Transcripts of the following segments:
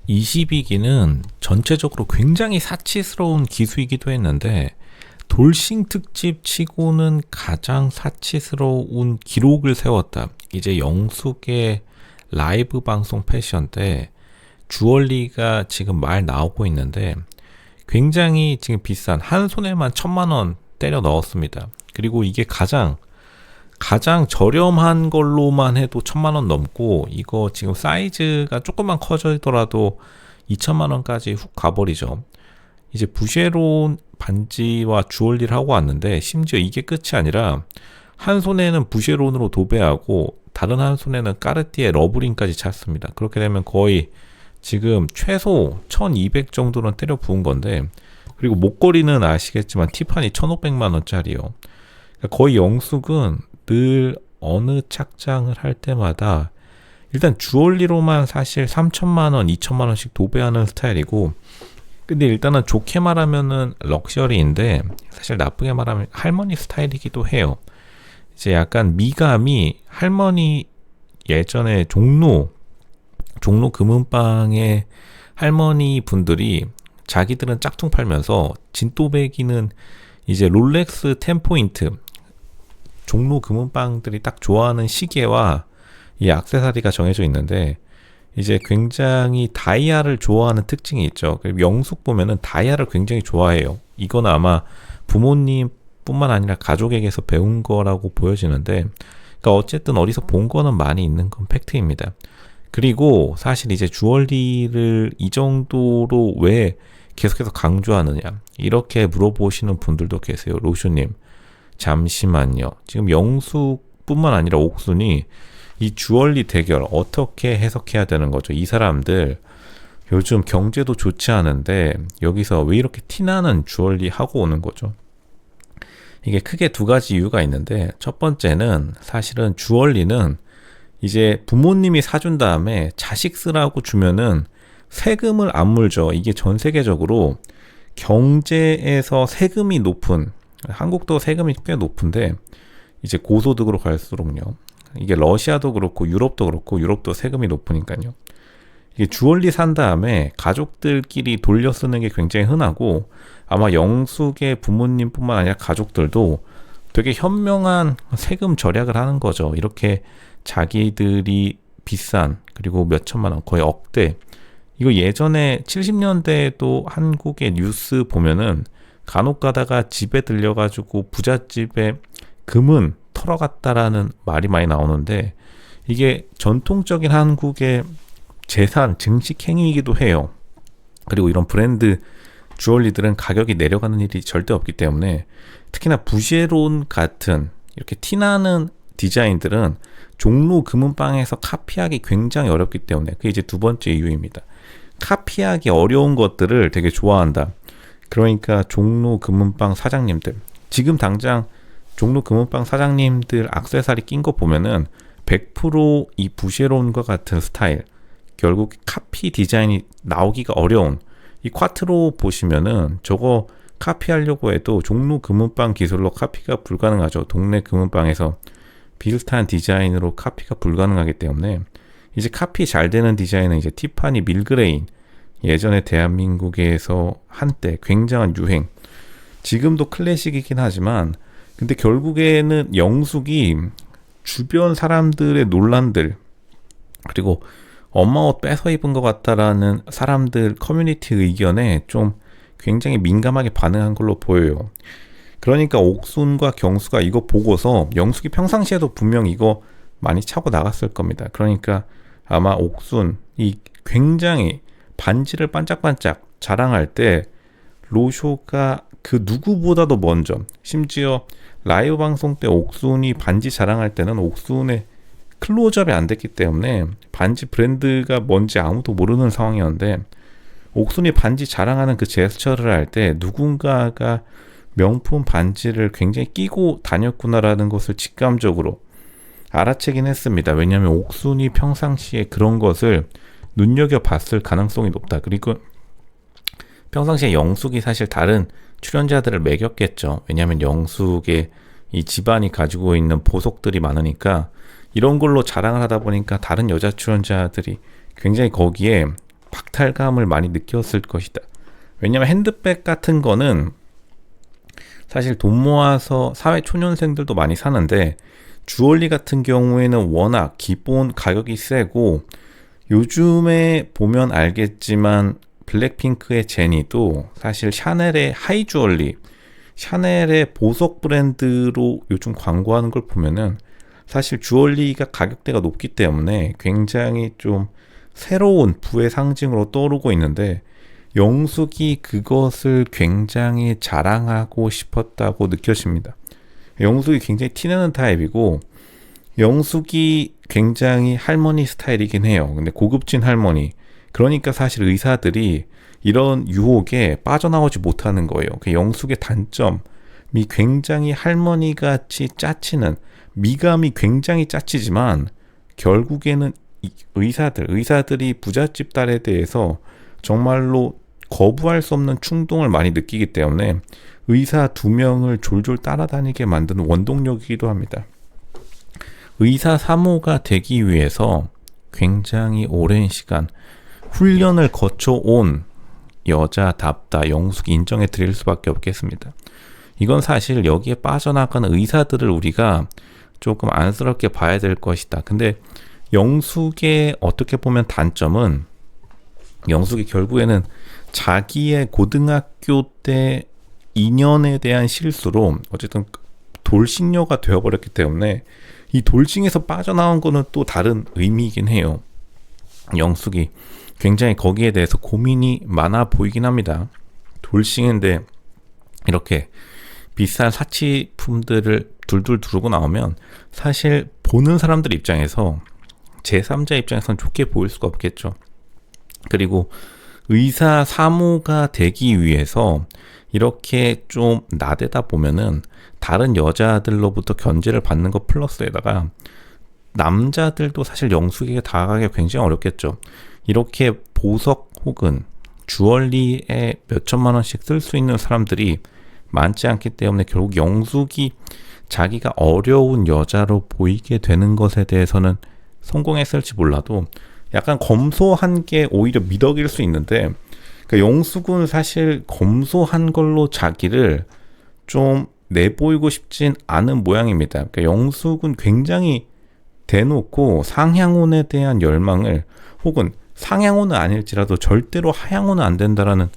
22기는 전체적으로 굉장히 사치스러운 기수이기도 했는데 돌싱 특집 치고는 가장 사치스러운 기록을 세웠다. 이제 영숙의 라이브 방송 패션 때 주얼리가 지금 말 나오고 있는데 굉장히 지금 비싼 한 손에만 1,000만 원 때려 넣었습니다. 그리고 이게 가장 저렴한 걸로만 해도 1,000만 원 넘고 이거 지금 사이즈가 조금만 커지더라도 2천만 원까지 훅 가버리죠. 이제 부쉐론 반지와 주얼리를 하고 왔는데 심지어 이게 끝이 아니라 한 손에는 부쉐론으로 도배하고 다른 한 손에는 까르띠에 러브링까지 찼습니다. 그렇게 되면 거의 지금 최소 1200 정도는 때려 부은 건데, 그리고 목걸이는 아시겠지만 티파니 1500만 원짜리요. 그러니까 거의 영숙은 늘 어느 착장을 할 때마다 일단 주얼리로만 사실 3천만 원, 2천만 원씩 도배하는 스타일이고, 근데 일단은 좋게 말하면은 럭셔리인데 사실 나쁘게 말하면 할머니 스타일이기도 해요. 이제 약간 미감이 할머니 예전에 종로 금은방의 할머니 분들이 자기들은 짝퉁 팔면서 진또배기는 이제 롤렉스 10포인트 종로 금은방들이 딱 좋아하는 시계와 이 액세서리가 정해져 있는데 이제 굉장히 다이아를 좋아하는 특징이 있죠. 그리고 영숙 보면은 다이아를 굉장히 좋아해요. 이건 아마 부모님 뿐만 아니라 가족에게서 배운 거라고 보여지는데, 그러니까 어쨌든 어디서 본 거는 많이 있는 건 팩트입니다. 그리고 사실 이제 주얼리를 이 정도로 왜 계속해서 강조하느냐 이렇게 물어보시는 분들도 계세요. 로슈님 잠시만요. 지금 영숙뿐만 아니라 옥순이 이 주얼리 대결 어떻게 해석해야 되는 거죠? 이 사람들 요즘 경제도 좋지 않은데 여기서 왜 이렇게 티나는 주얼리 하고 오는 거죠? 이게 크게 두 가지 이유가 있는데, 첫 번째는 사실은 주얼리는 이제 부모님이 사준 다음에 자식 쓰라고 주면은 세금을 안 물죠. 이게 전 세계적으로 경제에서 세금이 높은, 한국도 세금이 꽤 높은데 이제 고소득으로 갈수록요. 이게 러시아도 그렇고 유럽도 세금이 높으니까요. 이게 주얼리 산 다음에 가족들끼리 돌려 쓰는 게 굉장히 흔하고, 아마 영숙의 부모님뿐만 아니라 가족들도 되게 현명한 세금 절약을 하는 거죠. 이렇게 자기들이 비싼, 그리고 몇 천만 원, 거의 억대, 이거 예전에 70년대에도 한국의 뉴스 보면은 간혹 가다가 집에 들려가지고 부잣집에 금은 털어갔다라는 말이 많이 나오는데, 이게 전통적인 한국의 재산 증식 행위이기도 해요. 그리고 이런 브랜드 주얼리들은 가격이 내려가는 일이 절대 없기 때문에, 특히나 부쉐론 같은 이렇게 티나는 디자인들은 종로 금은방에서 카피하기 굉장히 어렵기 때문에, 그게 이제 두 번째 이유입니다. 카피하기 어려운 것들을 되게 좋아한다. 그러니까 종로 금은방 사장님들, 지금 당장 종로 금은방 사장님들 액세서리 낀 거 보면은 100%이 부쉐론과 같은 스타일, 결국 카피 디자인이 나오기가 어려운 이 콰트로 보시면은 저거 카피하려고 해도 종로 금은방 기술로 카피가 불가능하죠. 동네 금은방에서 비슷한 디자인으로 카피가 불가능하기 때문에 이제 카피 잘 되는 디자인은 이제 티파니 밀그레인, 예전에 대한민국에서 한때 굉장한 유행, 지금도 클래식이긴 하지만 근데 결국에는 영숙이 주변 사람들의 논란들, 그리고 엄마 옷 뺏어 입은 것 같다라는 사람들 커뮤니티 의견에 좀 굉장히 민감하게 반응한 걸로 보여요. 그러니까 옥순과 경수가 이거 보고서, 영숙이 평상시에도 분명 이거 많이 차고 나갔을 겁니다. 그러니까 아마 옥순이 굉장히 반지를 반짝반짝 자랑할 때 로쇼가 그 누구보다도 먼저, 심지어 라이브 방송 때 옥순이 반지 자랑할 때는 옥순의 클로즈업이 안 됐기 때문에 반지 브랜드가 뭔지 아무도 모르는 상황이었는데, 옥순이 반지 자랑하는 그 제스처를 할 때 누군가가 명품 반지를 굉장히 끼고 다녔구나라는 것을 직감적으로 알아채긴 했습니다. 왜냐하면 옥순이 평상시에 그런 것을 눈여겨봤을 가능성이 높다. 그리고 평상시에 영숙이 사실 다른 출연자들을 매겼겠죠. 왜냐하면 영숙의 이 집안이 가지고 있는 보석들이 많으니까 이런 걸로 자랑을 하다 보니까 다른 여자 출연자들이 굉장히 거기에 박탈감을 많이 느꼈을 것이다. 왜냐면 핸드백 같은 거는 사실 돈 모아서 사회 초년생들도 많이 사는데, 주얼리 같은 경우에는 워낙 기본 가격이 세고, 요즘에 보면 알겠지만 블랙핑크의 제니도 사실 샤넬의 하이 주얼리, 샤넬의 보석 브랜드로 요즘 광고하는 걸 보면은 사실 주얼리가 가격대가 높기 때문에 굉장히 좀 새로운 부의 상징으로 떠오르고 있는데, 영숙이 그것을 굉장히 자랑하고 싶었다고 느껴집니다. 영숙이 굉장히 티내는 타입이고, 영숙이 굉장히 할머니 스타일이긴 해요. 근데 고급진 할머니. 그러니까 사실 의사들이 이런 유혹에 빠져나오지 못하는 거예요. 그 영숙의 단점이 굉장히 할머니같이 짜치는, 미감이 굉장히 짜치지만 결국에는 의사들이 부잣집 딸에 대해서 정말로 거부할 수 없는 충동을 많이 느끼기 때문에 의사 2명을 졸졸 따라다니게 만드는 원동력이기도 합니다. 의사 3호가 되기 위해서 굉장히 오랜 시간 훈련을 거쳐온 여자답다 영숙이 인정해 드릴 수밖에 없겠습니다. 이건 사실 여기에 빠져나가는 의사들을 우리가 조금 안쓰럽게 봐야 될 것이다. 근데 영숙의 어떻게 보면 단점은, 영숙이 결국에는 자기의 고등학교 때 인연에 대한 실수로 어쨌든 돌싱녀가 되어버렸기 때문에 이 돌싱에서 빠져나온 거는 또 다른 의미이긴 해요. 영숙이 굉장히 거기에 대해서 고민이 많아 보이긴 합니다. 돌싱인데 이렇게 비싼 사치품들을 둘둘 두르고 나오면 사실 보는 사람들 입장에서, 제3자 입장에서는 좋게 보일 수가 없겠죠. 그리고 의사 3호가 되기 위해서 이렇게 좀 나대다 보면은 다른 여자들로부터 견제를 받는 것 플러스에다가 남자들도 사실 영숙에게 다가가기 굉장히 어렵겠죠. 이렇게 보석 혹은 주얼리에 몇천만 원씩 쓸 수 있는 사람들이 많지 않기 때문에 결국 영숙이 자기가 어려운 여자로 보이게 되는 것에 대해서는 성공했을지 몰라도 약간 검소한 게 오히려 미덕일 수 있는데, 그러니까 영숙은 사실 검소한 걸로 자기를 좀 내보이고 싶진 않은 모양입니다. 그러니까 영숙은 굉장히 대놓고 상향혼에 대한 열망을, 혹은 상향혼은 아닐지라도 절대로 하향혼은 안 된다라는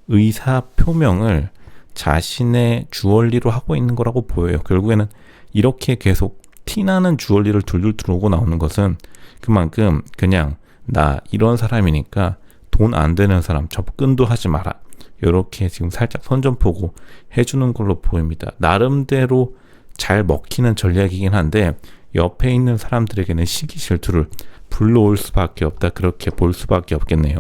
의사 표명을 자신의 주얼리로 하고 있는 거라고 보여요. 결국에는 이렇게 계속 티나는 주얼리를 둘둘 들어오고 나오는 것은 그만큼 그냥 나 이런 사람이니까 돈 안 되는 사람 접근도 하지 마라, 이렇게 지금 살짝 선전포고 해주는 걸로 보입니다. 나름대로 잘 먹히는 전략이긴 한데 옆에 있는 사람들에게는 시기 질투를 불러올 수밖에 없다, 그렇게 볼 수밖에 없겠네요.